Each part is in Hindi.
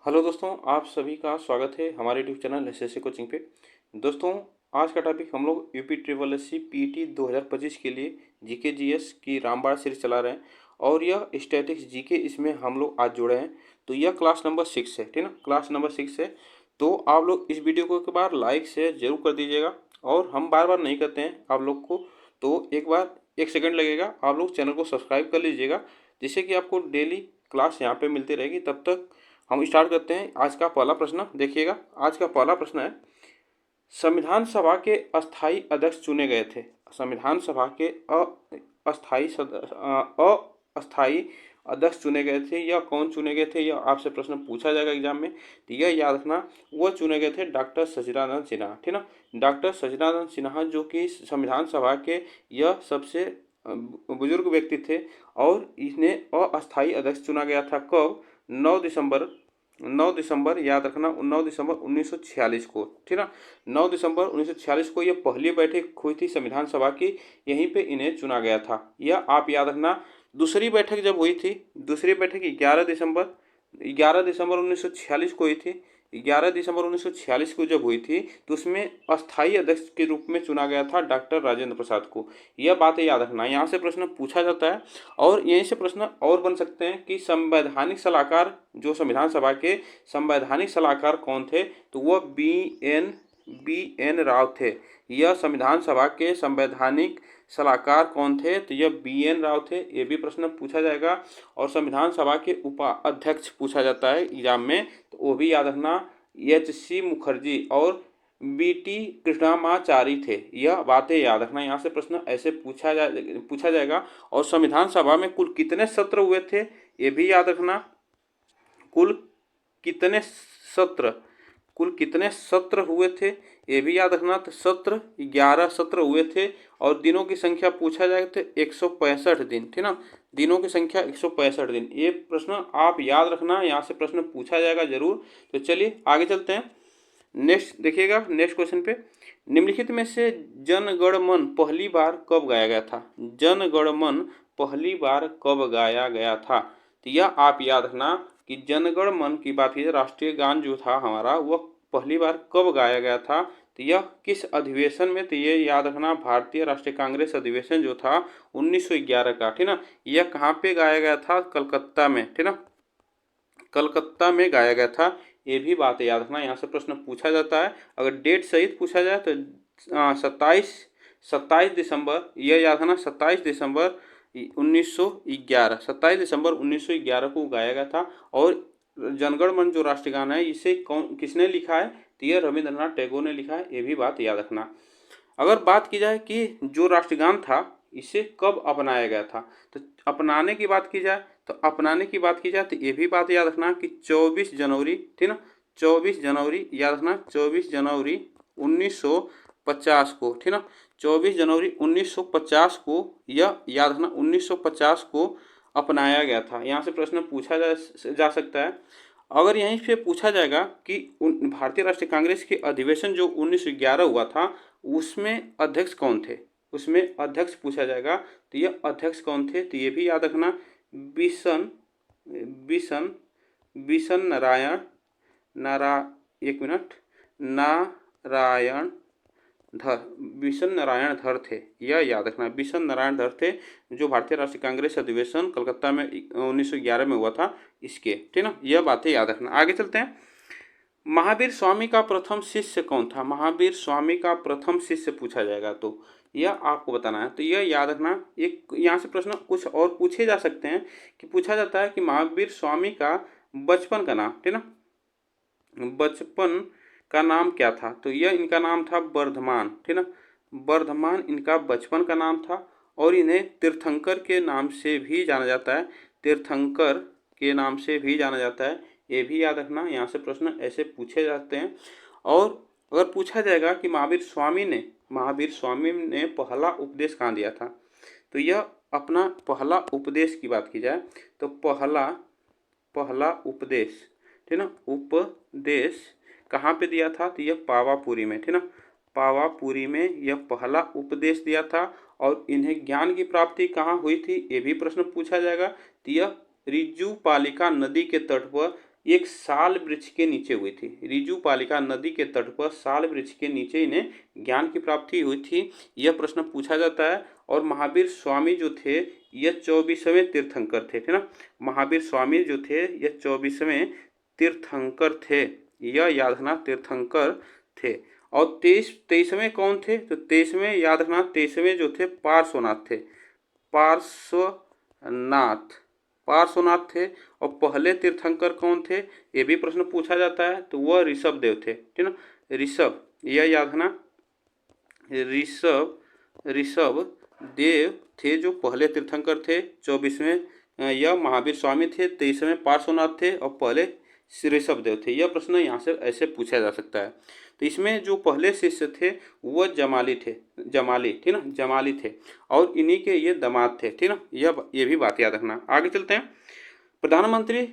हेलो दोस्तों, आप सभी का स्वागत है हमारे यूट्यूब चैनल एसएससी कोचिंग पे। दोस्तों, आज का टॉपिक हम लोग UP triple S C PT 2025 के लिए जीके जीएस की रामबाण सीरीज चला रहे हैं और यह स्टैटिक्स जीके इसमें हम लोग आज जुड़े हैं। तो यह क्लास नंबर 6 है, ठीक ना, क्लास नंबर 6 है। तो आप लोग इस वीडियो को एक बार लाइक शेयर जरूर कर दीजिएगा और हम बार बार नहीं करते हैं आप लोग को, तो एक बार 1 सेकंड लगेगा, आप लोग चैनल को सब्सक्राइब कर लीजिएगा जिससे कि आपको डेली क्लास यहाँ पे मिलती रहेगी। तब तक हम स्टार्ट करते हैं। आज का पहला प्रश्न देखिएगा। आज का पहला प्रश्न है, संविधान सभा के अस्थाई अध्यक्ष चुने गए थे। संविधान सभा के अस्थाई अध्यक्ष चुने गए थे, यह कौन चुने गए थे, यह आपसे प्रश्न पूछा जाएगा एग्जाम में। तो यह याद रखना, वो चुने गए थे डॉक्टर सचिदानंद सिन्हा, ठीक ना। डॉक्टर सचिदानंद सिन्हा जो कि संविधान सभा के यह सबसे बुजुर्ग व्यक्ति थे और इन्हें अस्थाई अध्यक्ष चुना गया था। कब? 9 दिसंबर याद रखना, 9 दिसंबर 1946 को, ठीक ना। 9 दिसंबर 1946 को यह पहली बैठक हुई थी संविधान सभा की, यहीं पे इन्हें चुना गया था। यह आप याद रखना। दूसरी बैठक जब हुई थी, दूसरी बैठक 11 दिसंबर 1946 को हुई थी। 11 दिसंबर 1946 को जब हुई थी तो उसमें अस्थाई अध्यक्ष के रूप में चुना गया था डॉक्टर राजेंद्र प्रसाद को। यह बातें याद रखना, यहाँ से प्रश्न पूछा जाता है। और यहीं से प्रश्न और बन सकते हैं कि संवैधानिक सलाहकार, जो संविधान सभा के संवैधानिक सलाहकार कौन थे, तो वह बी एन राव थे। यह संविधान सभा के संवैधानिक सलाहकार कौन थे, तो यह बी.एन. राव थे। ये भी प्रश्न पूछा जाएगा। और संविधान सभा के उपाध्यक्ष पूछा जाता है एग्जाम में, तो वो भी याद रखना, एच.सी. मुखर्जी और बी.टी. कृष्णमाचारी थे। यह बातें याद रखना, यहाँ से प्रश्न ऐसे पूछा जाएगा। और संविधान सभा में कुल कितने सत्र हुए थे, ये भी याद रखना। कुल कितने सत्र कुल कितने सत्र हुए थे, ये भी याद रखना। तो 11 सत्र हुए थे। और दिनों की संख्या पूछा जाए तो 165 दिन, ठीक ना। दिनों की संख्या 165 दिन। ये प्रश्न आप याद रखना, यहाँ से प्रश्न पूछा जाएगा जरूर। तो चलिए आगे चलते हैं। नेक्स्ट देखिएगा, नेक्स्ट क्वेश्चन पे, निम्नलिखित में से जन गण मन पहली बार कब गाया गया था। जन गण मन पहली बार कब गाया गया था, तो यह आप याद रखना कि जनगण मन की बात की, राष्ट्रीय गान जो था हमारा, वह पहली बार कब गाया गया था, तो यह किस अधिवेशन में, तो ये याद रखना, भारतीय राष्ट्रीय कांग्रेस अधिवेशन जो था 1911 का, ठीक ना। यह कहाँ पे गाया गया था? कलकत्ता में, ठीक ना, कलकत्ता में गाया गया था। ये भी बात याद रखना, यहाँ से प्रश्न पूछा जाता है। अगर डेट सहित पूछा जाए तो 27 दिसंबर, यह याद रखना, 27 दिसंबर 1911, 27 दिसंबर 1911 को गाया गया था। और जनगण मन जो राष्ट्रगान है, इसे किसने लिखा है, तो यह रविंद्रनाथ टैगोर ने लिखा है। ये भी बात याद रखना। अगर बात की जाए कि जो राष्ट्रगान था इसे कब अपनाया गया था, तो अपनाने की बात की जाए तो ये भी बात याद रखना कि 24 जनवरी, ठीक ना, 24 जनवरी याद रखना, 24 जनवरी 1950 को, ठीक ना, 24 जनवरी 1950 को, यह याद रखना, 1950 को अपनाया गया था। यहाँ से प्रश्न पूछा जा सकता है। अगर यहीं से पूछा जाएगा कि भारतीय राष्ट्रीय कांग्रेस के अधिवेशन जो 1911 हुआ था, उसमें अध्यक्ष कौन थे, उसमें अध्यक्ष पूछा जाएगा, तो ये अध्यक्ष कौन थे, तो ये भी याद रखना, बिशन बिशन बिशन नारायण धर, बिशन नारायण धर थे। यह याद रखना, बिशन नारायण धर थे, जो भारतीय राष्ट्रीय कांग्रेस अधिवेशन कलकत्ता में 1911 में हुआ था, इसके, ठीक ना। यह बातें याद रखना। आगे चलते हैं। महावीर स्वामी का प्रथम शिष्य कौन था? महावीर स्वामी का प्रथम शिष्य पूछा जाएगा तो यह आपको बताना है। तो यह याद रखना। एक यहाँ से प्रश्न कुछ और पूछे जा सकते हैं कि पूछा जाता है कि महावीर स्वामी का बचपन का नाम, ठीक ना, बचपन का नाम क्या था, तो यह इनका नाम था वर्धमान, ठीक ना, वर्धमान इनका बचपन का नाम था। और इन्हें तीर्थंकर के नाम से भी जाना जाता है, तीर्थंकर के नाम से भी जाना जाता है। ये भी याद रखना, यहाँ से प्रश्न ऐसे पूछे जाते हैं। और अगर पूछा जाएगा कि महावीर स्वामी ने पहला उपदेश कहाँ दिया था, तो यह अपना पहला उपदेश की बात की जाए तो पहला उपदेश, ठीक ना, उपदेश कहाँ पे दिया था, तो यह पावापुरी में, ठीक ना, पावापुरी में यह पहला उपदेश दिया था। और इन्हें ज्ञान की प्राप्ति कहाँ हुई थी, ये भी प्रश्न पूछा जाएगा। तो यह रिज्जू पालिका नदी के तट पर एक साल वृक्ष के नीचे हुई थी। रिजुपालिका नदी के तट पर साल वृक्ष के नीचे इन्हें ज्ञान की प्राप्ति हुई थी, यह प्रश्न पूछा जाता है। और महावीर स्वामी जो थे यह 24वें तीर्थंकर थे, है ना। महावीर स्वामी जो थे यह 24वें तीर्थंकर थे, यह याद रखना तीर्थंकर थे। और 23वें कौन थे? तो 23वें याद रखना, 23वें जो थे पार्श्वनाथ थे, पार्श्वनाथ थे। और पहले तीर्थंकर कौन थे ये भी प्रश्न पूछा जाता है, तो वह ऋषभ देव थे, ठीक ना। ऋषभ, यह याद रखना, ऋषभ देव थे जो पहले तीर्थंकर थे। 24वें यह महावीर स्वामी थे, 23वें पार्श्वनाथ थे और पहले ऋषभ देव थे। यह प्रश्न यहाँ से ऐसे पूछा जा सकता है। तो इसमें जो पहले शिष्य थे वह जमाली थे, ठीक ना, जमाली थे। और इन्हीं के ये दामाद थे, ठीक ना। ये भी बात याद रखना। आगे चलते हैं। प्रधानमंत्री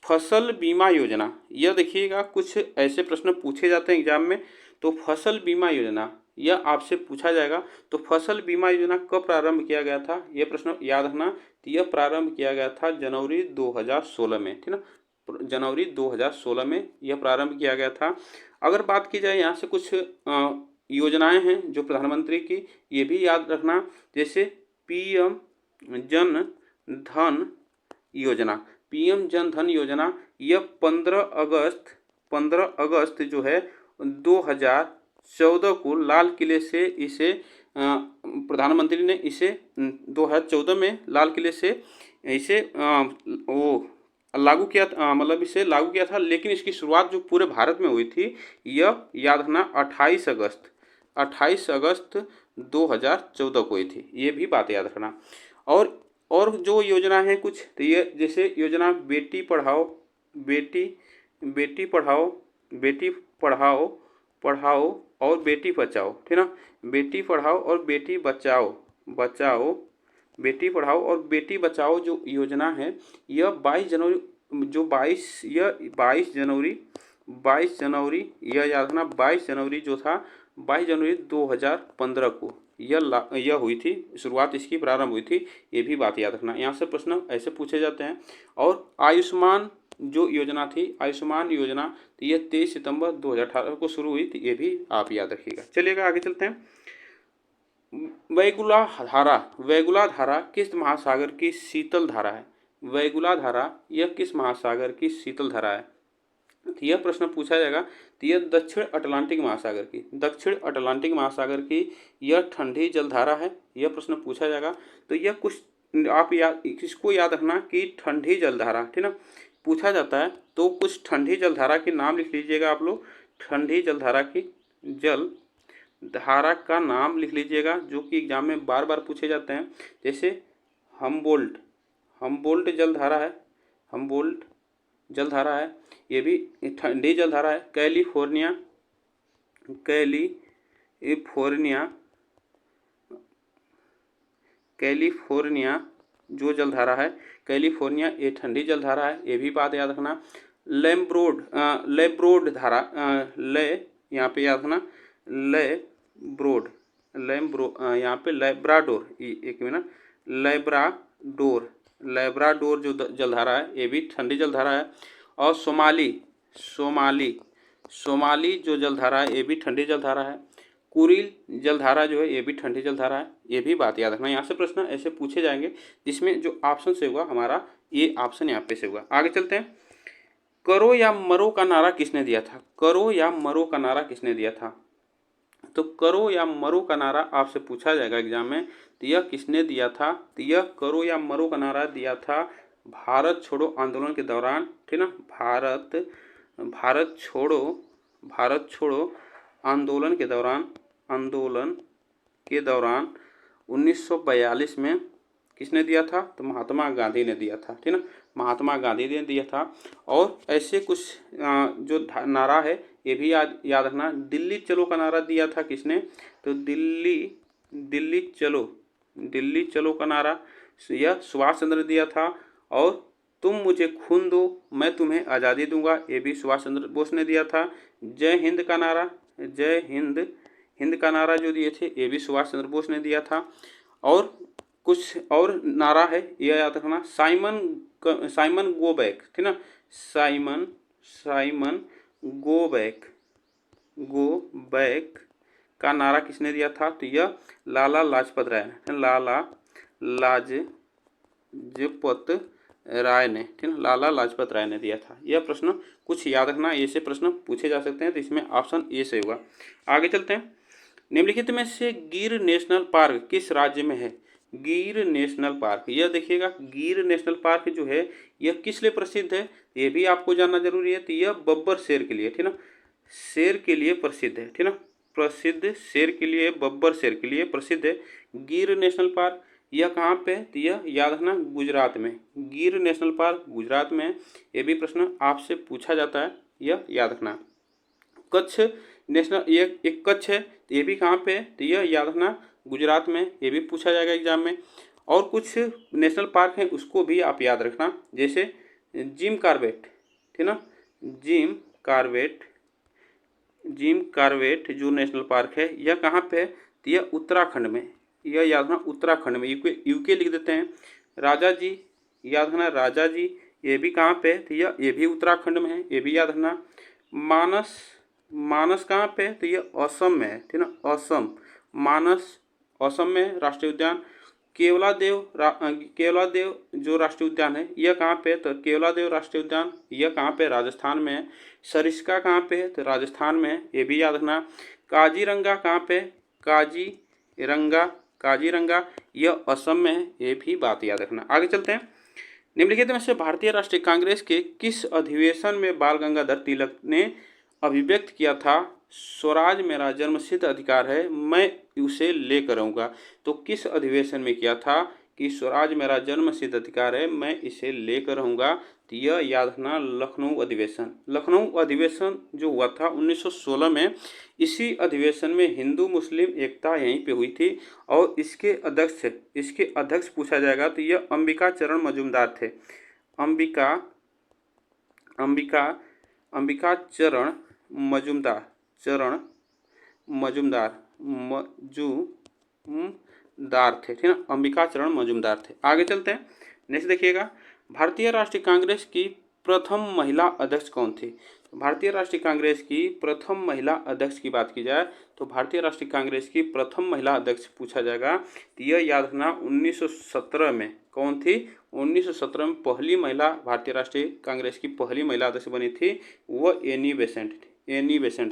फसल बीमा योजना, यह देखिएगा कुछ ऐसे प्रश्न पूछे जाते हैं एग्जाम में। तो फसल बीमा योजना यह आपसे पूछा जाएगा। तो फसल बीमा योजना कब प्रारंभ किया गया था, यह प्रश्न याद रखना। तो यह प्रारंभ किया गया था जनवरी 2016 में, ठीक ना। जनवरी 2016 में यह प्रारंभ किया गया था। अगर बात की जाए यहाँ से कुछ योजनाएं हैं जो प्रधानमंत्री की, ये भी याद रखना। जैसे पीएम जन धन योजना, पीएम जन धन योजना यह 15 अगस्त जो है 2014 को लाल किले से इसे प्रधानमंत्री ने इसे 2014 में लाल किले से इसे वो लागू किया, मतलब इसे लागू किया था। लेकिन इसकी शुरुआत जो पूरे भारत में हुई थी यह याद रखना 28 अगस्त 2014 को हुई थी, ये भी बात याद रखना। और जो योजना है कुछ, तो ये जैसे योजना बेटी पढ़ाओ और बेटी बचाओ, ठीक ना। बेटी पढ़ाओ और बेटी बचाओ जो योजना है यह 22 जनवरी यह याद रखना, 22 जनवरी जो था 22 जनवरी 2015 को यह हुई थी, शुरुआत इसकी प्रारंभ हुई थी, ये भी बात याद रखना। यहाँ से प्रश्न ऐसे पूछे जाते हैं। और आयुष्मान जो योजना थी, आयुष्मान योजना, तो यह 23 सितंबर 2018 को शुरू हुई थी, ये भी आप याद रखिएगा। चलिएगा आगे चलते हैं। वैगुला धारा किस महासागर की शीतल धारा है? वैगुला धारा यह किस महासागर की शीतल धारा है? तो यह प्रश्न पूछा जाएगा। तो यह दक्षिण अटलांटिक महासागर की यह ठंडी जलधारा है, यह प्रश्न पूछा जाएगा। तो यह कुछ आप इसको याद रखना कि ठंडी जलधारा, ठीक ना, पूछा जाता है। तो कुछ ठंडी जलधारा के नाम लिख लीजिएगा आप लोग, ठंडी जलधारा का नाम लिख लीजिएगा जो कि एग्जाम में बार बार पूछे जाते हैं। जैसे हमबोल्ट जलधारा है, ये भी ठंडी जलधारा है। कैलिफोर्निया जो जलधारा है, कैलिफोर्निया ये ठंडी जलधारा है, ये भी बात याद रखना। लेब्रोड धारा, यहाँ पे याद रखना, यहाँ पे लैब्राडोर, एक मिनट, लैब्राडोर जो जलधारा है ये भी ठंडी जलधारा है। और सोमाली जो जलधारा है ये भी ठंडी जलधारा है। कुरिल जलधारा जो है ये भी ठंडी जलधारा है, ये भी बात याद रखना। यहाँ से प्रश्न ऐसे पूछे जाएंगे जिसमें जो ऑप्शन से होगा हमारा ये ऑप्शन यहाँ पे से होगा। आगे चलते हैं। करो या मरो का नारा किसने दिया था? तो करो या मरो का नारा आपसे पूछा जाएगा एग्जाम में, तो यह किसने दिया था? तो यह करो या मरो का नारा दिया था भारत छोड़ो आंदोलन के दौरान, ठीक ना। भारत छोड़ो आंदोलन के दौरान 1942 में किसने दिया था? तो महात्मा गांधी ने दिया था, ठीक ना, महात्मा गांधी ने दिया था। और ऐसे कुछ जो नारा है ये भी याद रखना। दिल्ली चलो का नारा दिया था किसने? तो दिल्ली चलो का नारा यह सुभाष चंद्र ने दिया था। और तुम मुझे खून दो मैं तुम्हें आज़ादी दूंगा, ये भी सुभाष चंद्र बोस ने दिया था। जय हिंद का नारा जो दिए थे ये भी सुभाष चंद्र बोस ने दिया था। और कुछ और नारा है यह याद रखना, साइमन गो बैक, ठीक ना, साइमन साइमन गो बैक का नारा किसने दिया था? तो यह लाला लाजपत राय ने, लाला लाजपत राय ने, ठीक है, लाला लाजपत राय ने दिया था। यह प्रश्न कुछ याद रखना, ऐसे प्रश्न पूछे जा सकते हैं, तो इसमें ऑप्शन ए सही होगा। आगे चलते हैं। निम्नलिखित में से गिर नेशनल पार्क किस राज्य में है? गिर नेशनल पार्क, यह देखिएगा गिर नेशनल पार्क जो है यह किस लिए प्रसिद्ध है, ये भी आपको जानना जरूरी है। तो यह बब्बर शेर के लिए, ठीक ना, शेर के लिए प्रसिद्ध है, ठीक ना, प्रसिद्ध शेर के लिए, बब्बर शेर के लिए प्रसिद्ध है गिर नेशनल पार्क। यह कहाँ पे है? तो यह याद रखना गुजरात में, गिर नेशनल पार्क गुजरात में है। ये भी प्रश्न आपसे पूछा जाता है, यह याद रखना। कच्छ नेशनल, ये एक कच्छ है, तो ये भी कहाँ पे है? तो यह याद रखना गुजरात में, ये भी पूछा जाएगा एग्जाम में। और कुछ नेशनल पार्क हैं उसको भी आप याद रखना, जैसे जिम कॉर्बेट, ठीक ना, जिम कॉर्बेट जो नेशनल पार्क है यह कहाँ पे है? तो यह उत्तराखंड में, यह याद रखना उत्तराखंड में, यूके लिख देते हैं। राजा जी, याद रखना राजा जी, ये भी कहाँ पे है? तो ये भी उत्तराखंड में है, ये भी याद रखना। मानस कहाँ पे है? तो ये असम में है, ठीक ना, असम, मानस असम में राष्ट्रीय उद्यान। केवलादेव जो राष्ट्रीय उद्यान है यह कहाँ पे है? तो केवलादेव राष्ट्रीय उद्यान यह कहाँ पे? राजस्थान में है। सरिस्का कहाँ पे है? तो राजस्थान में है, ये भी याद रखना। काजीरंगा कहाँ पे? काजीरंगा यह असम में है, ये भी बात याद रखना। आगे चलते हैं। निम्नलिखित में से भारतीय राष्ट्रीय कांग्रेस के किस अधिवेशन में बाल गंगाधर तिलक ने अभिव्यक्त किया था स्वराज मेरा जन्मसिद्ध अधिकार है, मैं उसे लेकर रहूंगा? तो किस अधिवेशन में किया था कि स्वराज मेरा जन्मसिद्ध अधिकार है, मैं इसे लेकर रहूंगा? तो यह याद रखना लखनऊ अधिवेशन। लखनऊ अधिवेशन जो हुआ था 1916 में, इसी अधिवेशन में हिंदू मुस्लिम एकता यहीं पे हुई थी। और इसके अध्यक्ष पूछा जाएगा तो यह अंबिका चरण मजूमदार थे। अंबिका चरण मजूमदार थे, ठीक ना, अंबिका चरण मजूमदार थे। आगे चलते हैं। नेक्स्ट देखिएगा, भारतीय राष्ट्रीय कांग्रेस की प्रथम महिला अध्यक्ष कौन थी? भारतीय राष्ट्रीय कांग्रेस की प्रथम महिला अध्यक्ष की बात की जाए तो भारतीय राष्ट्रीय कांग्रेस की प्रथम महिला अध्यक्ष पूछा जाएगा तो यह याद रखना 1917 में कौन थी? 1917 में पहली महिला, भारतीय राष्ट्रीय कांग्रेस की पहली महिला अध्यक्ष बनी थी, वह एनी बेसेंट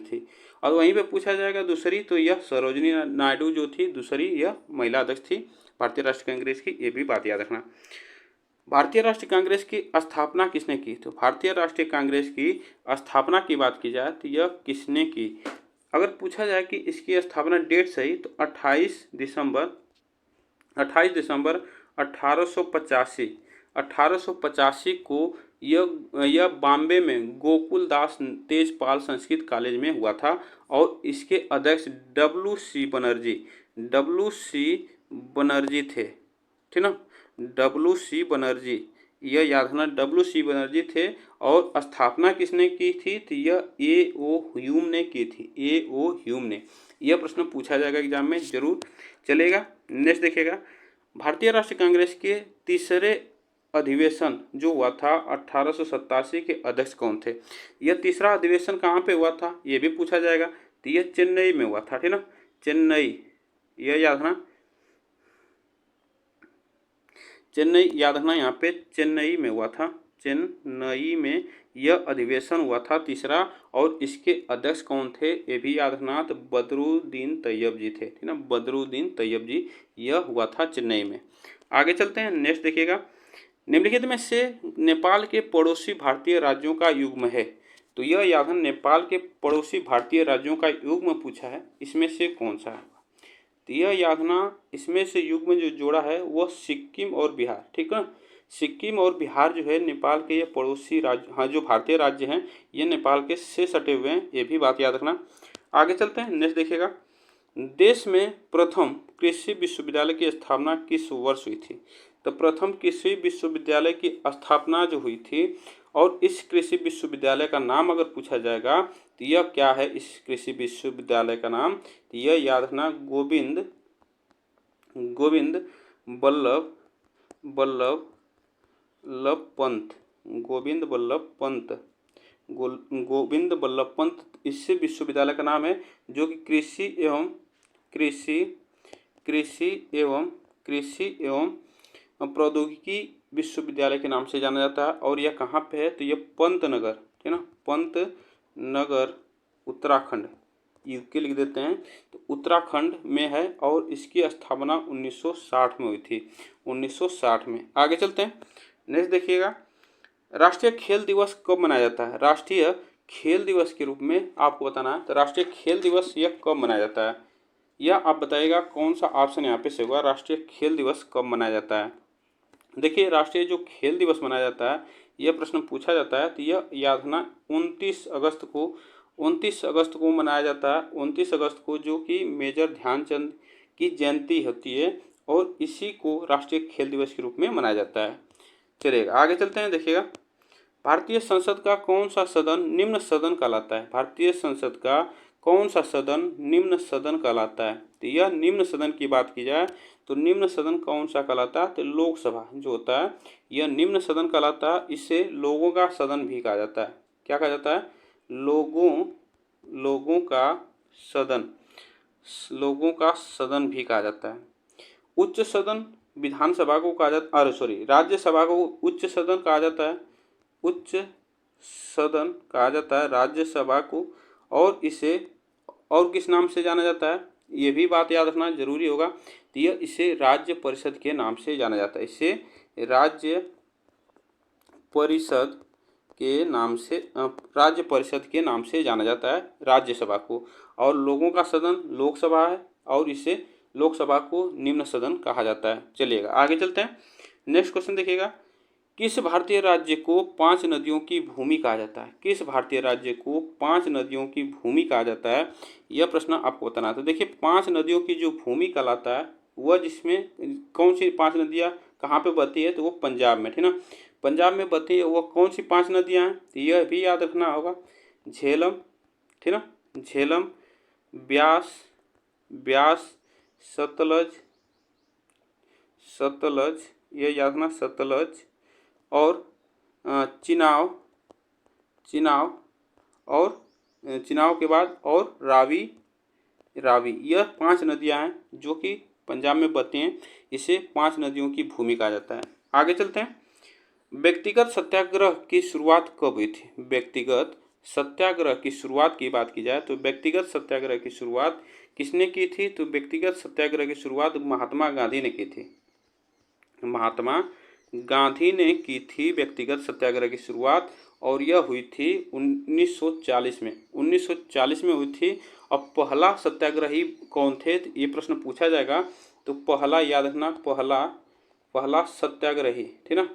थी। और वहीं पे पूछा जाएगा दूसरी, तो यह सरोजिनी नायडू जो थी दूसरी, यह महिला अध्यक्ष थी भारतीय राष्ट्रीय कांग्रेस की, ये भी बात याद रखना। भारतीय राष्ट्रीय कांग्रेस की स्थापना किसने की? तो भारतीय राष्ट्रीय कांग्रेस की स्थापना की बात की जाए तो यह किसने की? अगर पूछा जाए कि इसकी स्थापना डेट सही, तो 28 दिसंबर 1885 को यह बॉम्बे में गोकुल दास तेजपाल संस्कृत कॉलेज में हुआ था। और इसके अध्यक्ष डब्ल्यू.सी. बनर्जी थे, ठीक ना, डब्ल्यू.सी. बनर्जी, यह याद रखना डब्ल्यू.सी. बनर्जी थे। और स्थापना किसने की थी? तो यह ए.ओ. ह्यूम ने की थी, ए.ओ. ह्यूम ने। यह प्रश्न पूछा जाएगा एग्जाम में, जरूर चलेगा। नेक्स्ट देखिएगा, भारतीय राष्ट्रीय कांग्रेस के तीसरे अधिवेशन जो हुआ था 1887 के अध्यक्ष कौन थे? यह तीसरा अधिवेशन कहाँ पे हुआ था, यह भी पूछा जाएगा। तो यह चेन्नई में हुआ था, ठीक ना, चेन्नई, यह याद रखना, चेन्नई याद रखना, यहाँ पे चेन्नई में हुआ था, चेन्नई में यह अधिवेशन हुआ था तीसरा। और इसके अध्यक्ष कौन थे ये भी याद रखना, तो बदरुद्दीन तैयब जी थे, ठीक ना, बदरुद्दीन तैयब जी, यह हुआ था चेन्नई में। आगे चलते हैं। नेक्स्ट देखिएगा, निम्नलिखित में से नेपाल के पड़ोसी भारतीय राज्यों का युग्म है? तो यह याद रखना, नेपाल के पड़ोसी भारतीय राज्यों का युग्म पूछा है, इसमें से कौन सा है? तो यह याद रखना, इसमें से युग्म जो जोड़ा है वह सिक्किम और बिहार, ठीक है, सिक्किम और बिहार जो है नेपाल के ये पड़ोसी राज्य, हाँ, जो भारतीय राज्य हैं ये नेपाल के से सटे हुए हैं, ये भी बात याद रखना। आगे चलते हैं। नेक्स्ट देखिएगा, देश में प्रथम कृषि विश्वविद्यालय की स्थापना किस वर्ष हुई थी? तो प्रथम कृषि विश्वविद्यालय की स्थापना जो हुई थी, और इस कृषि विश्वविद्यालय का नाम अगर पूछा जाएगा तो यह क्या है? इस कृषि विश्वविद्यालय का नाम, तो यह याद रखना गोविंद बल्लभ पंत, गोविंद वल्लभ पंत, गोविंद वल्लभ पंत इस विश्वविद्यालय का नाम है, जो कि कृषि एवं प्रौद्योगिकी विश्वविद्यालय के नाम से जाना जाता है। और यह कहाँ पे है, तो यह पंतनगर, है ना, पंतनगर उत्तराखंड, यूके लिख देते हैं, तो उत्तराखंड में है। और इसकी स्थापना 1960 में हुई थी, 1960 में। आगे चलते हैं, नेक्स्ट देखिएगा, राष्ट्रीय खेल दिवस कब मनाया जाता है। राष्ट्रीय खेल दिवस के रूप में आपको बताना है, तो राष्ट्रीय खेल दिवस यह कब मनाया जाता है, यह आप बताइएगा कौन सा ऑप्शन यहाँ पे से होगा, राष्ट्रीय खेल दिवस कब मनाया जाता है। देखिए, राष्ट्रीय जो खेल दिवस मनाया जाता है, यह प्रश्न पूछा जाता है, तो यह याद रखना 29 अगस्त को मनाया जाता है। 29 अगस्त को, जो कि मेजर ध्यानचंद की जयंती होती है, और इसी को राष्ट्रीय खेल दिवस के रूप में मनाया जाता है। चलिएगा आगे चलते हैं, देखिएगा, भारतीय संसद का कौन सा सदन निम्न सदन कहलाता है। भारतीय संसद का कौन सा सदन निम्न सदन कहलाता है, तो यह निम्न सदन की बात की जाए तो निम्न सदन कौन सा कहलाता है, तो लोकसभा जो होता है यह निम्न सदन कहलाता है। इसे लोगों का सदन भी कहा जाता है। क्या कहा जाता है, लोगों का सदन भी कहा जाता है। उच्च सदन विधानसभा को कहा जाता है, राज्यसभा को उच्च सदन कहा जाता है, उच्च सदन कहा जाता है राज्यसभा को। और इसे और किस नाम से जाना जाता है, ये भी बात याद रखना जरूरी होगा, तो यह इसे राज्य परिषद के नाम से जाना जाता है। इसे राज्य परिषद के नाम से जाना जाता है राज्यसभा को। और लोगों का सदन लोकसभा है, और इसे लोकसभा को निम्न सदन कहा जाता है। चलिएगा आगे चलते हैं, नेक्स्ट क्वेश्चन देखिएगा, किस भारतीय राज्य को 5 नदियों की भूमि कहा जाता है। किस भारतीय राज्य को 5 नदियों की भूमि कहा जाता है, यह प्रश्न आपको बताना है। तो देखिए, 5 नदियों की जो भूमि कहलाता है, वह जिसमें कौन सी 5 नदियाँ कहाँ पे बहती है, तो वो पंजाब में, ठीक ना, पंजाब में बहती है। वह कौन सी 5 नदियाँ हैं, तो यह भी याद रखना होगा, झेलम, ठीक ना, झेलम, ब्यास, सतलज, यह याद रखना, सतलज, और चिनाव, और चिनाव के बाद और रावी, यह 5 नदियां हैं जो कि पंजाब में बहती हैं। इसे 5 नदियों की भूमि कहा जाता है। आगे चलते हैं, व्यक्तिगत सत्याग्रह की शुरुआत कब हुई थी। व्यक्तिगत सत्याग्रह की शुरुआत की बात की जाए तो व्यक्तिगत सत्याग्रह की शुरुआत किसने की थी, तो व्यक्तिगत सत्याग्रह की शुरुआत महात्मा गांधी ने की थी। महात्मा गांधी ने की थी व्यक्तिगत सत्याग्रह की शुरुआत, और यह हुई थी 1940 में, 1940 में हुई थी। अब पहला सत्याग्रही कौन थे, तो ये प्रश्न पूछा जाएगा, तो पहला याद रखना, पहला सत्याग्रही, ठीक ना,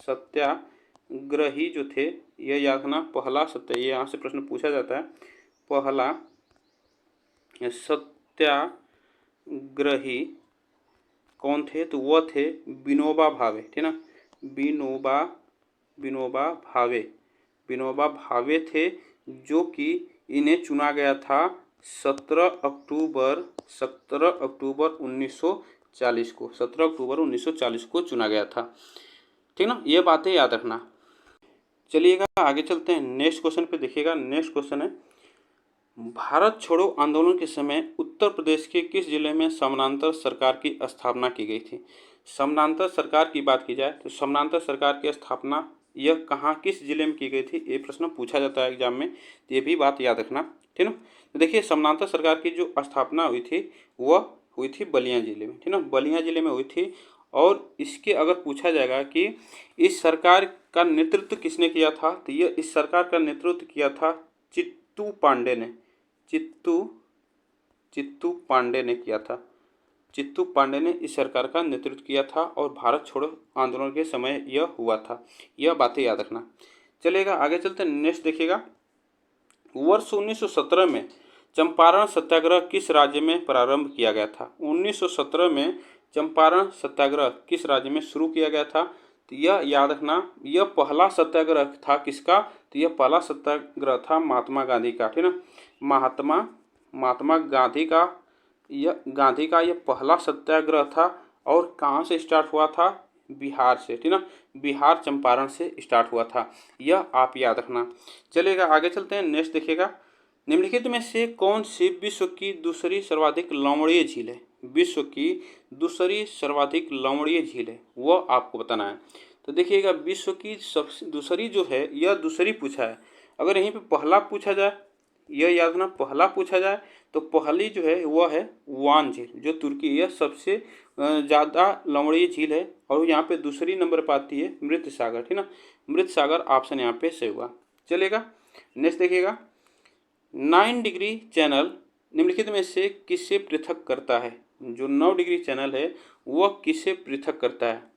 सत्याग्रही जो थे, यह याद रखना, पहला ये यहाँ से प्रश्न पूछा जाता है, पहला सत्याग्रही कौन थे, तो वह थे विनोबा भावे, ठीक ना, विनोबा भावे थे, जो कि इन्हें चुना गया था 17 अक्टूबर 1940 को, 17 अक्टूबर 1940 को चुना गया था, ठीक ना, ये बातें याद रखना। चलिएगा आगे चलते हैं, नेक्स्ट क्वेश्चन पे देखिएगा। नेक्स्ट क्वेश्चन है, भारत छोड़ो आंदोलन के समय उत्तर प्रदेश के किस जिले में समानांतर सरकार की स्थापना की गई थी। समानांतर सरकार की बात की जाए तो समानांतर सरकार की स्थापना यह कहाँ किस जिले में की गई थी, ये प्रश्न पूछा जाता है एग्जाम में, तो ये भी बात याद रखना, ठीक ना। तो देखिए, समानांतर सरकार की जो स्थापना हुई थी वह हुई थी बलिया जिले में, ठीक ना, बलिया जिले में हुई थी। और इसके अगर पूछा जाएगा कि इस सरकार का नेतृत्व किसने किया था, तो यह इस सरकार का नेतृत्व किया था चित्तू पांडे ने, चित्तू पांडे ने किया था। चित्तू पांडे ने इस सरकार का नेतृत्व किया था, और भारत छोड़ो आंदोलन के समय यह हुआ था। यह बातें याद रखना। चलेगा आगे चलते हैं, नेक्स्ट देखिएगा, वर्ष 1917 में चंपारण सत्याग्रह किस राज्य में प्रारंभ किया गया था। 1917 में चंपारण सत्याग्रह किस राज्य में शुरू किया गया था, तो यह याद रखना, यह पहला सत्याग्रह था किसका, तो यह पहला सत्याग्रह था महात्मा गांधी का, ठीक ना, महात्मा गांधी का यह पहला सत्याग्रह था। और कहाँ से स्टार्ट हुआ था, बिहार से, ठीक ना, बिहार चंपारण से स्टार्ट हुआ था, यह आप याद रखना। चलेगा आगे चलते हैं, नेक्स्ट देखिएगा, निम्नलिखित में से कौन सी विश्व की दूसरी सर्वाधिक लवणीय झील है? विश्व की दूसरी सर्वाधिक लवणीय झील है, वह आपको बताना है। तो देखिएगा विश्व की सबसे दूसरी जो है, यह दूसरी पूछा है। अगर यहीं पे पहला पूछा जाए, यह याद रखना, पहला पूछा जाए तो पहली जो है वह है वान झील, जो तुर्की, यह सबसे ज़्यादा लवणीय झील है। और यहाँ पे दूसरी नंबर पर आती है मृत सागर, ठीक ना, मृत सागर ऑप्शन यहाँ पे सही हुआ। चलेगा नेक्स्ट देखिएगा, 9 डिग्री चैनल निम्नलिखित में से किससे पृथक करता है? जो 9 डिग्री चैनल है वह किससे पृथक करता है?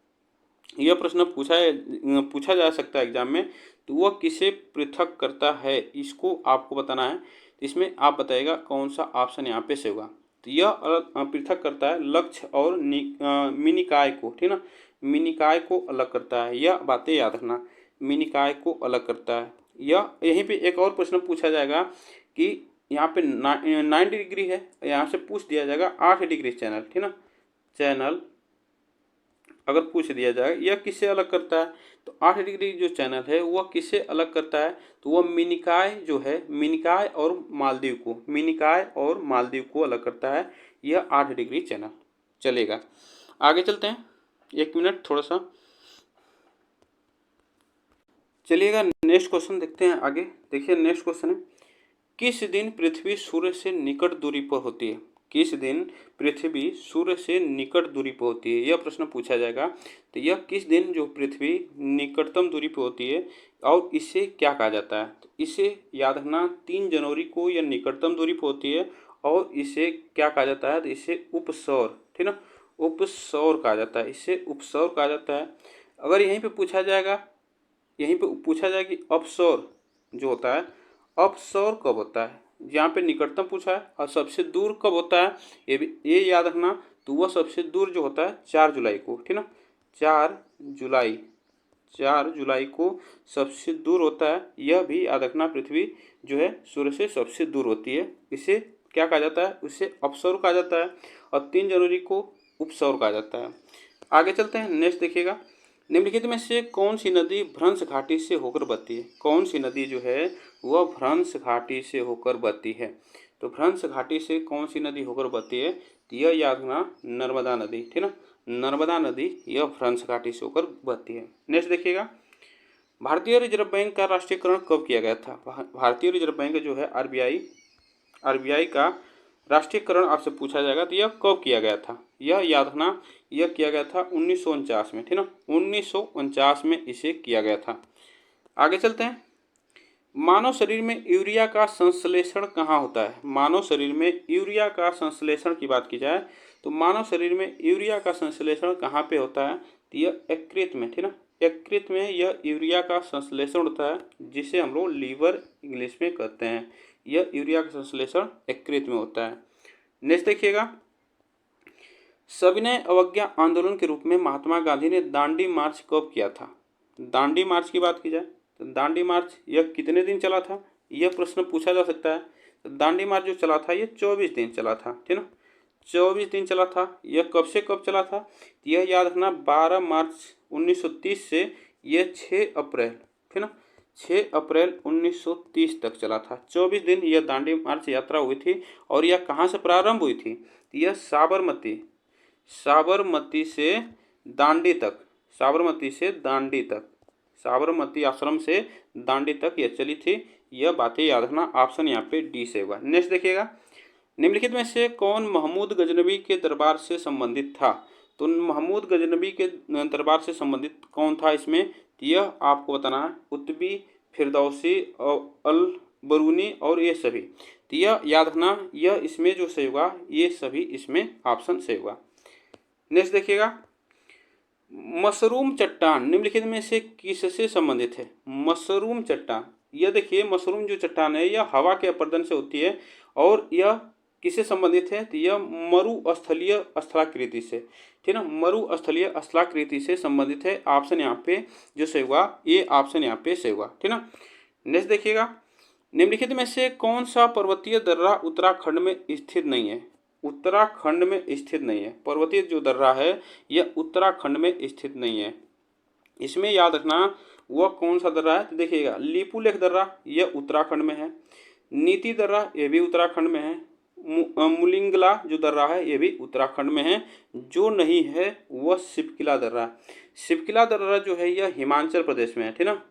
यह प्रश्न पूछा जा सकता है एग्जाम में। तो वह किसे पृथक करता है, इसको आपको बताना है। तो इसमें आप बताइएगा कौन सा ऑप्शन यहाँ पे से होगा। तो यह पृथक करता है लक्ष्य और मिनिकाय को, ठीक ना, मिनिकाय को अलग करता है, यह बातें याद रखना, मिनिकाय को अलग करता है। यह यहीं पे एक और प्रश्न पूछा जाएगा कि यहाँ पे 9 डिग्री है, यहाँ से पूछ दिया जाएगा 8 डिग्री चैनल, ठीक ना, चैनल अगर पूछ दिया जाए यह किससे अलग करता है, तो 8 डिग्री जो चैनल है वह किससे अलग करता है? तो वह मिनिकाय जो है, मिनिकाय और मालदीव को, मिनिकाय और मालदीव को अलग करता है यह 8 डिग्री चैनल। चलेगा आगे चलते हैं, 1 मिनट थोड़ा सा। चलिएगा नेक्स्ट क्वेश्चन देखते हैं आगे। देखिए नेक्स्ट क्वेश्चन है, किस दिन पृथ्वी सूर्य से निकट दूरी पर होती है? किस दिन पृथ्वी सूर्य से निकट दूरी पर होती है, यह प्रश्न पूछा जाएगा। तो यह किस दिन जो पृथ्वी निकटतम दूरी पर होती है और इसे क्या कहा जाता है? तो इसे याद रखना, 3 जनवरी को यह निकटतम दूरी पर होती है और इसे क्या कहा जाता है? तो इसे उपसौर, ठीक ना, उपसौर कहा जाता है, इसे उपसौर कहा जाता है। अगर यहीं पे पूछा जाएगा, यहीं पे पूछा जाए कि अपसौर जो होता है, अपसौर कब होता है? यहाँ पे निकटतम पूछा है, और सबसे दूर कब होता है ये याद रखना। तो वह सबसे दूर जो होता है 4 जुलाई को, ठीक ना, 4 जुलाई, 4 जुलाई को सबसे दूर होता है। यह भी याद रखना, पृथ्वी जो है सूर्य से सबसे दूर होती है, इसे क्या कहा जाता है? उसे अपसौर कहा जाता है। और 3 जनवरी को उपसौर कहा जाता है। आगे चलते हैं, नेक्स्ट देखिएगा, निम्नलिखित में से कौन सी नदी भ्रंश घाटी से होकर बहती है? कौन सी नदी जो है वह भ्रंश घाटी से होकर बहती है? तो भ्रंश घाटी से कौन सी नदी होकर बहती है? तो यह याद रखना, नर्मदा नदी, ठीक ना, नर्मदा नदी यह भ्रंश घाटी से होकर बहती है। नेक्स्ट देखिएगा, भारतीय रिजर्व बैंक का राष्ट्रीयकरण कब किया गया था? भारतीय रिजर्व बैंक जो है आरबीआई का राष्ट्रीयकरण आपसे पूछा जाएगा, तो यह कब किया गया था? यह याद रखना, यह किया गया था 1949 में, ठीक ना, 1949 में इसे किया गया था। आगे चलते हैं, मानव शरीर में यूरिया का संश्लेषण कहाँ होता है? मानव शरीर में यूरिया का संश्लेषण की बात की जाए तो मानव शरीर में यूरिया का संश्लेषण कहाँ पे होता है? तो यह यकृत में, ठीक ना, यकृत में यह यूरिया का संश्लेषण होता है, जिसे हम लोग लीवर इंग्लिश में कहते हैं। यह यूरिया का संश्लेषण यकृत में होता है। नेक्स्ट देखिएगा, सविनय अवज्ञा आंदोलन के रूप में महात्मा गांधी ने दांडी मार्च कब किया था? दांडी मार्च की बात की जाए तो दांडी मार्च यह कितने दिन चला था, यह प्रश्न पूछा जा सकता है। तो दांडी मार्च जो चला था यह 24 दिन चला था, ठीक ना, 24 दिन चला था। यह कब से कब चला था? यह याद रखना, 12 मार्च 1930 से यह 6 अप्रैल, ठीक ना, 6 अप्रैल 1930 तक चला था। 24 दिन यह दांडी मार्च यात्रा हुई थी। और यह कहाँ से प्रारंभ हुई थी? यह साबरमती से दांडी तक, साबरमती से दांडी तक, साबरमती आश्रम से दांडी तक यह चली थी। यह बातें याद रखना, ऑप्शन यहाँ पे डी से होगा। नेक्स्ट देखिएगा, निम्नलिखित में से कौन महमूद गजनबी के दरबार से संबंधित था? तो महमूद गजनबी के दरबार से संबंधित कौन था इसमें? यह आपको बताना है, उतबी, फिरदौसी और अल बरूनी और ये सभी। तो यह याद रखना, यह इसमें जो सही होगा ये सभी इसमें ऑप्शन से होगा। नेक्स्ट देखिएगा, मशरूम चट्टान निम्नलिखित में से किससे संबंधित है? मशरूम चट्टान, यह देखिए मशरूम जो चट्टान है यह हवा के अपरदन से होती है और यह किससे संबंधित है? तो यह मरुस्थलीय स्थलाकृति से, ठीक ना, मरुस्थलीय स्थलाकृति से संबंधित है। ऑप्शन यहाँ पे जो सही हुआ ये ऑप्शन यहाँ पे सही हुआ, ठीक ना। नेक्स्ट देखिएगा, निम्नलिखित में से कौन सा पर्वतीय दर्रा उत्तराखंड में स्थित नहीं है? उत्तराखंड में स्थित नहीं है। पर्वतीय जो दर्रा है यह उत्तराखंड में स्थित नहीं है। इसमें याद रखना वह कौन सा दर्रा है, तो देखिएगा लिपुलेख दर्रा यह उत्तराखंड में है, नीति दर्रा ये भी उत्तराखंड में है, मुलिंगला जो दर्रा है ये भी उत्तराखंड में है। जो नहीं है वह सिपकिला दर्रा। सिपकिला दर्रा जो है यह हिमाचल प्रदेश में है, ठीक ना,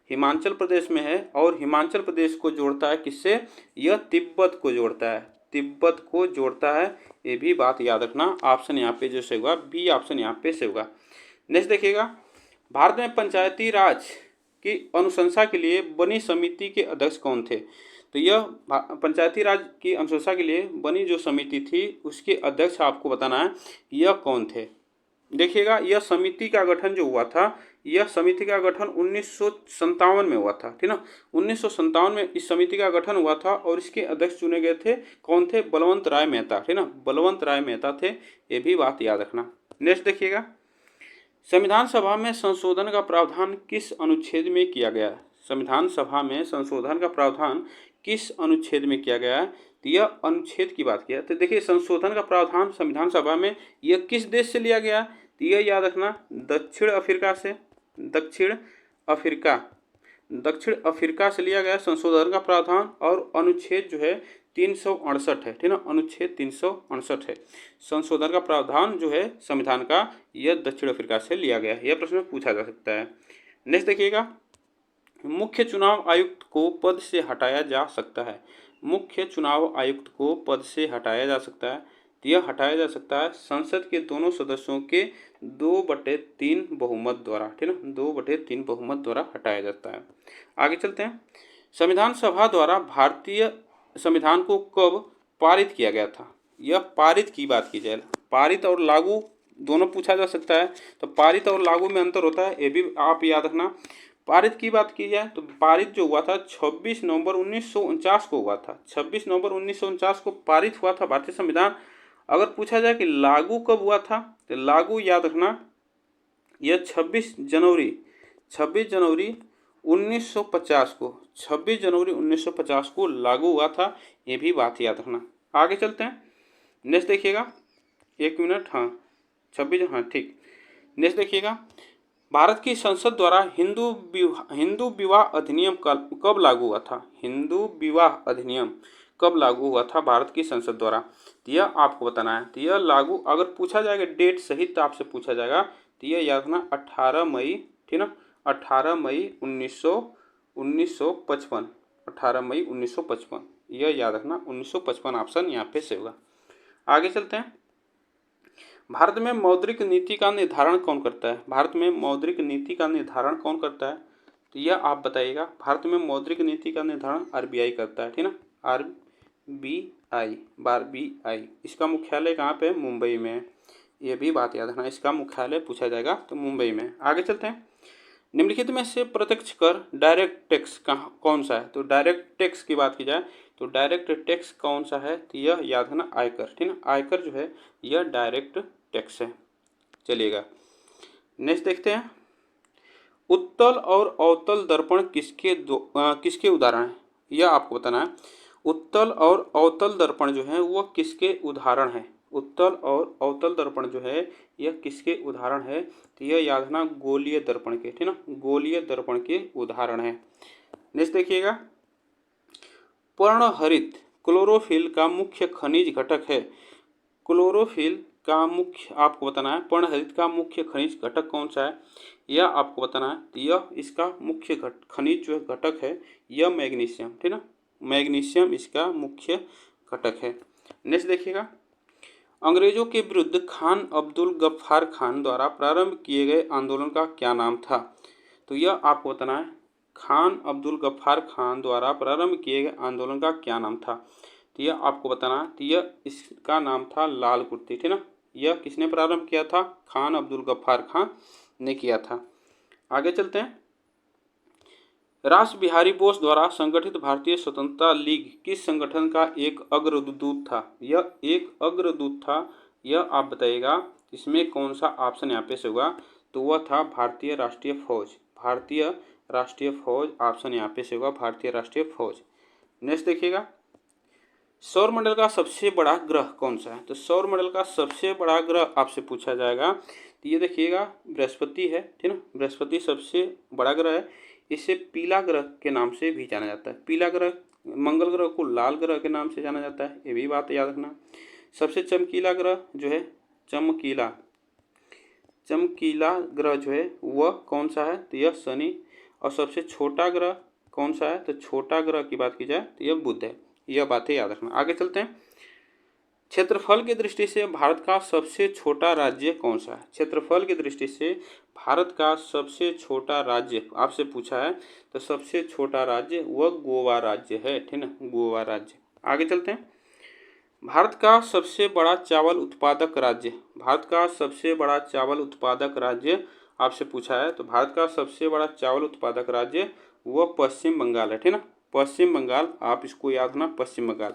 हिमाचल प्रदेश में है। और हिमाचल प्रदेश को जोड़ता है किससे, यह तिब्बत को जोड़ता है, तिब्बत को जोड़ता है। ये भी बात याद रखना। ऑप्शन यहाँ पे जो से होगा बी ऑप्शन यहाँ पे से होगा। नेक्स्ट देखिएगा, भारत में पंचायती राज की अनुशंसा के लिए बनी समिति के अध्यक्ष कौन थे। तो यह पंचायती राज की अनुशंसा के लिए बनी जो समिति थी उसके अध्यक्ष आपको बताना है यह कौन थे। देखिएगा यह समिति का गठन जो हुआ था, यह समिति का गठन 1957 में हुआ था, ठीक ना, 1957 में इस समिति का गठन हुआ था। और इसके अध्यक्ष चुने गए थे कौन थे, बलवंत राय मेहता, ठीक ना, बलवंत राय मेहता थे। ये भी बात याद रखना। नेक्स्ट देखिएगा, संविधान सभा में संशोधन का प्रावधान किस अनुच्छेद में किया गया है। संविधान सभा में संशोधन का प्रावधान किस अनुच्छेद में किया गया है, तो यह अनुच्छेद की बात किया। तो देखिए संशोधन का प्रावधान संविधान सभा में यह किस देश से लिया गया, तो यह याद रखना दक्षिण अफ्रीका से, दक्षिण अफ्रीका से लिया गया संशोधन का प्रावधान। और अनुच्छेद जो है 368 है, ठीक ना, अनुच्छेद 368 है। संशोधन का प्रावधान जो है संविधान का यह दक्षिण अफ्रीका से लिया गया है। यह प्रश्न पूछा जा सकता है। नेक्स्ट देखिएगा, मुख्य चुनाव आयुक्त को पद से हटाया जा सकता है। मुख्य चुनाव आयुक्त को पद से हटाया जा सकता है, तो यह हटाया जा सकता है संसद के दोनों सदस्यों के 2/3 बहुमत द्वारा, ठीक ना, 2/3 बहुमत द्वारा हटाया जाता है। आगे चलते हैं, संविधान सभा द्वारा भारतीय संविधान को कब पारित किया गया था। यह पारित की बात की जाए, पारित और लागू दोनों पूछा जा सकता है। तो पारित और लागू में अंतर होता है, ये भी आप याद रखना। पारित की बात की जाए तो पारित जो हुआ था 26 नवंबर 1949 को हुआ था, 26 नवंबर 1949 को पारित हुआ था भारतीय संविधान। अगर पूछा जाए कि लागू कब हुआ था, तो लागू याद रखना यह 26 जनवरी 1950 को, 26 जनवरी 1950 को लागू हुआ था। ये भी बात याद रखना। आगे चलते हैं, नेक्स्ट देखिएगा, एक मिनट, हाँ 26, हाँ ठीक। नेक्स्ट देखिएगा, भारत की संसद द्वारा हिंदू विवाह अधिनियम कब लागू हुआ था। हिंदू विवाह अधिनियम कब लागू हुआ था भारत की संसद द्वारा, तो यह आपको बताना है। तो यह लागू अगर पूछा जाएगा डेट सहित आपसे पूछा जाएगा, तो यह याद रखना 18 मई, ठीक ना, 18 मई 1955, 18 मई 1955, यह याद रखना 1955 ऑप्शन यहाँ पे से होगा। आगे चलते हैं, भारत में मौद्रिक नीति का निर्धारण कौन करता है। भारत में मौद्रिक नीति का निर्धारण कौन करता है, तो यह आप बताइएगा। भारत में मौद्रिक नीति का निर्धारण आरबीआई करता है, ठीक ना, आरबीआई। इसका मुख्यालय कहाँ पे है, मुंबई में है। ये भी बात याद रखना, इसका मुख्यालय पूछा जाएगा तो मुंबई में। आगे चलते हैं, निम्नलिखित में से प्रत्यक्ष कर डायरेक्ट टैक्स कौन सा है। तो डायरेक्ट टैक्स की बात की जाए तो डायरेक्ट टैक्स कौन सा है, तो यह याद रखना आयकर, ठीक ना, आयकर जो है यह डायरेक्ट टैक्स है। चलिएगा नेक्स्ट देखते हैं, उत्तल और अवतल दर्पण किसके उदाहरण हैं, यह आपको बताना है। उत्तल और अवतल दर्पण जो है वह किसके उदाहरण है। उत्तल और अवतल दर्पण जो है यह किसके उदाहरण है, तो यह याद रखना गोलीय दर्पण के, ठीक ना, गोलीय दर्पण के उदाहरण है। नेक्स्ट देखिएगा, पर्णहरित क्लोरोफिल का मुख्य खनिज घटक है। क्लोरोफिल का मुख्य आपको बताना है, पर्णहरित का मुख्य खनिज घटक कौन सा है, यह आपको बताना है। तो यह इसका मुख्य खनिज जो घटक है यह मैग्नीशियम, ठीक ना, मैग्नीशियम इसका मुख्य घटक है। नेक्स्ट देखिएगा, अंग्रेजों के विरुद्ध खान अब्दुल गफ्फार खान द्वारा प्रारंभ किए गए आंदोलन का क्या नाम था। तो यह आपको बताना है, खान अब्दुल गफ्फार खान द्वारा प्रारंभ किए गए आंदोलन का क्या नाम था, तो यह आपको बताना है। तो यह इसका नाम था लाल कुर्ती, ठीक ना। यह किसने प्रारंभ किया था, खान अब्दुल गफ्फार खान ने किया था। आगे चलते हैं, रास बिहारी बोस द्वारा संगठित भारतीय स्वतंत्रता लीग किस संगठन का एक अग्रदूत था। यह एक अग्रदूत था, यह आप बताइएगा इसमें कौन सा ऑप्शन यहाँ पे से होगा, तो वह था भारतीय राष्ट्रीय फौज। भारतीय राष्ट्रीय फौज ऑप्शन यहाँ पे से होगा, भारतीय राष्ट्रीय फौज। नेक्स्ट देखिएगा, सौर मंडल का सबसे बड़ा ग्रह कौन सा है? तो सौर मंडल का सबसे बड़ा ग्रह आपसे पूछा जाएगा तो ये देखिएगा बृहस्पति है, ठीक ना। बृहस्पति सबसे बड़ा ग्रह है। इसे पीला ग्रह के नाम से भी जाना जाता है। पीला ग्रह, मंगल ग्रह को लाल ग्रह के नाम से जाना जाता है, ये भी बात याद रखना। सबसे चमकीला ग्रह जो है, चमकीला ग्रह जो है वह कौन सा है? तो यह शनि। और सबसे छोटा ग्रह कौन सा है? तो छोटा ग्रह की बात की जाए तो यह बुध है। यह बातें याद रखना। आगे चलते हैं। क्षेत्रफल की दृष्टि से भारत का सबसे छोटा राज्य कौन सा है? क्षेत्रफल की दृष्टि से भारत का सबसे छोटा राज्य आपसे पूछा है, तो सबसे छोटा राज्य वह गोवा राज्य है, ठीक ना, गोवा राज्य। आगे चलते हैं। भारत का सबसे बड़ा चावल उत्पादक राज्य, भारत का सबसे बड़ा चावल उत्पादक राज्य आपसे पूछा है, तो भारत का सबसे बड़ा चावल उत्पादक राज्य वह पश्चिम बंगाल है, ठीक ना, पश्चिम बंगाल। आप इसको याद रखना, पश्चिम बंगाल।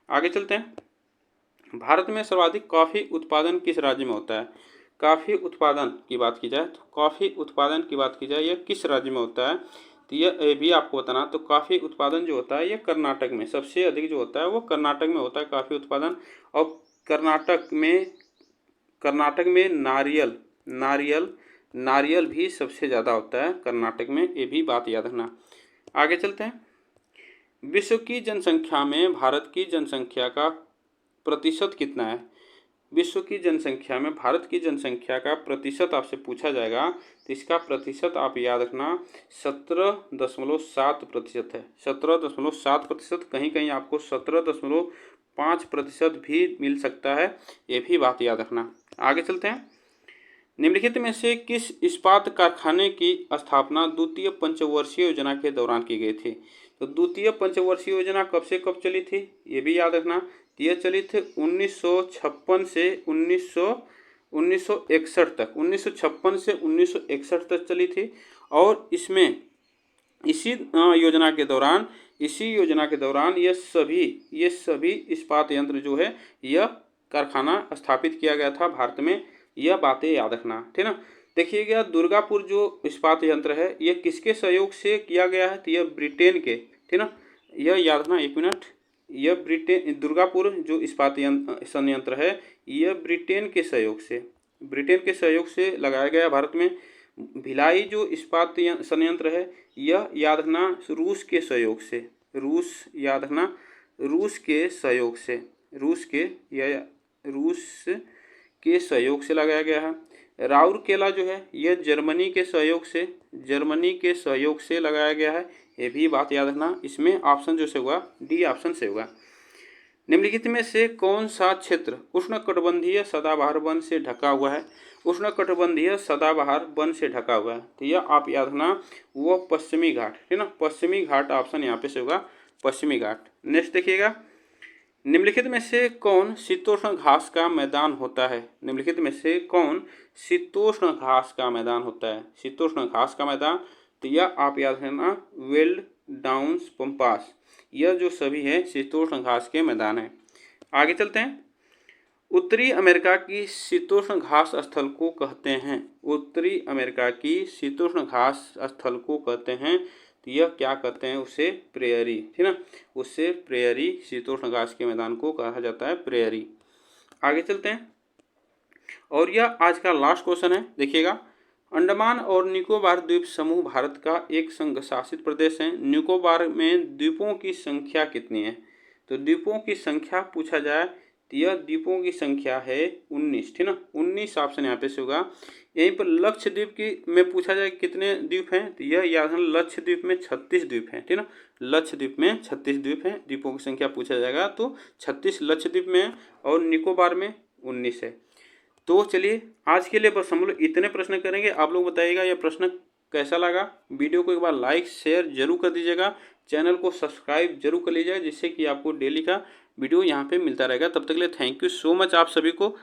आगे चलते हैं। भारत में सर्वाधिक कॉफ़ी उत्पादन किस राज्य में होता है? कॉफ़ी उत्पादन की बात की जाए, तो कॉफ़ी उत्पादन की बात की जाए यह किस राज्य में होता है? तो ये भी आपको बताना। तो कॉफ़ी उत्पादन जो होता है ये कर्नाटक में सबसे अधिक जो होता है वो कर्नाटक में होता है कॉफ़ी उत्पादन। और कर्नाटक में नारियल भी सबसे ज़्यादा होता है कर्नाटक में, ये भी बात याद रखना। आगे चलते हैं। विश्व की जनसंख्या में भारत की जनसंख्या का प्रतिशत कितना है? विश्व की जनसंख्या में भारत की जनसंख्या का प्रतिशत आपसे पूछा जाएगा, तो इसका प्रतिशत आप याद रखना 17.7% है। 17.7%, कहीं कहीं आपको 17.5% भी मिल सकता है, ये भी बात याद रखना। आगे चलते हैं। निम्नलिखित में से किस इस्पात कारखाने की स्थापना द्वितीय पंचवर्षीय योजना के दौरान की गई थी? तो द्वितीय पंचवर्षीय योजना कब से कब चली थी, ये भी याद रखना। ये चली थी 1956 से 1961 तक, 1956 से 1961 तक चली थी। और इसमें इसी योजना के दौरान ये सभी इस्पात यंत्र जो है यह कारखाना स्थापित किया गया था भारत में। यह बातें याद रखना, ठीक ना। देखिएगा दुर्गापुर जो इस्पात यंत्र है यह किसके सहयोग से किया गया है? तो यह ब्रिटेन के, ठीक ना, यह याद रखना। एक मिनट, यह दुर्गापुर जो इस्पात संयंत्र है यह ब्रिटेन के सहयोग से लगाया गया भारत में। भिलाई जो इस्पात संयंत्र है यह याद रखना रूस के सहयोग से लगाया गया है। राउरकेला जो है यह जर्मनी के सहयोग से लगाया गया है, ये भी बात याद रखना। इसमें ऑप्शन जो से होगा डी ऑप्शन से होगा। निम्नलिखित में से कौन सा क्षेत्र उष्णकटिबंधीय सदाबहार वन से ढका हुआ है? उष्णकटिबंधीय सदाबहार वन से ढका हुआ है, तो यह आप याद रखना वो पश्चिमी घाट, है ना, पश्चिमी घाट ऑप्शन यहाँ पे से होगा, पश्चिमी घाट। नेक्स्ट देखिएगा। निम्नलिखित में से कौन शीतोष्ण घास का मैदान होता है? निम्नलिखित में से कौन शीतोष्ण घास का मैदान होता है? शीतोष्ण घास का मैदान, तो यह आप याद रखना वेल्ड डाउन्स पंपास, यह जो सभी है शीतोष्ण घास के मैदान है। आगे चलते हैं। उत्तरी अमेरिका की शीतोष्ण घास स्थल को कहते हैं, उत्तरी अमेरिका की शीतोष्ण घास स्थल को कहते हैं, तो यह क्या कहते हैं? उसे प्रेयरी, ठीक ना, उससे प्रेयरी, शीतोष्ण घास के मैदान को कहा जाता है प्रेयरी। आगे चलते हैं। और यह आज का लास्ट क्वेश्चन है, देखिएगा। अंडमान और निकोबार द्वीप समूह भारत का एक संघ शासित प्रदेश है। निकोबार में द्वीपों की संख्या कितनी है? तो द्वीपों की संख्या पूछा जाए तो यह द्वीपों की संख्या है 19, ठीक ना, 19 ऑप्शन यहाँ पे से होगा। यहीं पर लक्षद्वीप की में पूछा जाए कितने द्वीप हैं, तो यह याद है लक्षद्वीप में 36 द्वीप हैं, ठीक ना, लक्षद्वीप में 36 द्वीप हैं। द्वीपों की संख्या पूछा जाएगा तो 36 लक्षद्वीप में और निकोबार में 19 है। तो चलिए आज के लिए बस हम लोग इतने प्रश्न करेंगे। आप लोग बताइएगा यह प्रश्न कैसा लगा। वीडियो को एक बार लाइक शेयर जरूर कर दीजिएगा, चैनल को सब्सक्राइब जरूर कर लीजिएगा, जिससे कि आपको डेली का वीडियो यहाँ पे मिलता रहेगा। तब तक के लिए थैंक यू सो मच आप सभी को।